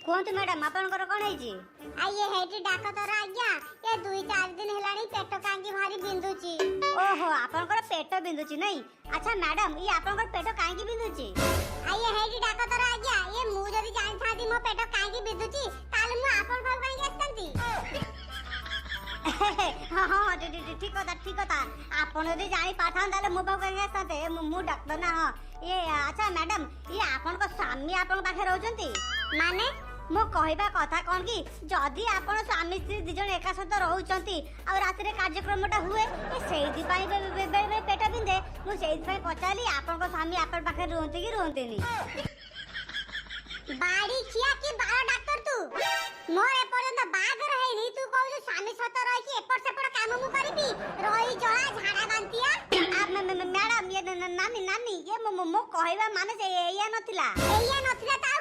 कोंत madam आपनकर कोन है जी आ ये हेटी डाक तर आज्ञा ये 2-4 दिन हेलाणी पेट कांगी भारी बिंदुची। ओहो आपनकर पेट बिंदुची नहीं। अच्छा मैडम ये आपनकर पेट कांगी बिंदुची आ ये हेटी डाक तर आज्ञा ये मु जदी जानि थादी मो पेट कांगी बिंदुची ताले मु आपन भाग कांगी आस्तंती। हां हां ठीक कथा आपन यदि जानि पाठान ताले मो भाग कांगी आस्तते मु डॉक्टर ना हां ये अच्छा मैडम ये आपन को स्वामी आपन पाखे रहउचंती माने मो कहबा कथा कोन की जदी आपन स्वामी स्त्री दि जण एका साथ रहउचंती आ रात रे कार्यक्रमटा हुए ए सेही पई बे पेट बिंदे मु सेही पई पचाली आपन को स्वामी आपन पाखे रहउंती की रहउंतीनी बाड़ी खिया की बारो डॉक्टर तू मोर ए पर्यंत बागर हेनी तू कहू स्वामी सत रही की एपर सेपर काम मु करबी रही जळा झाड़ा बांतिया मैडम ये नानी ये मो कहबा माने से एया नथिला एया नथिला ता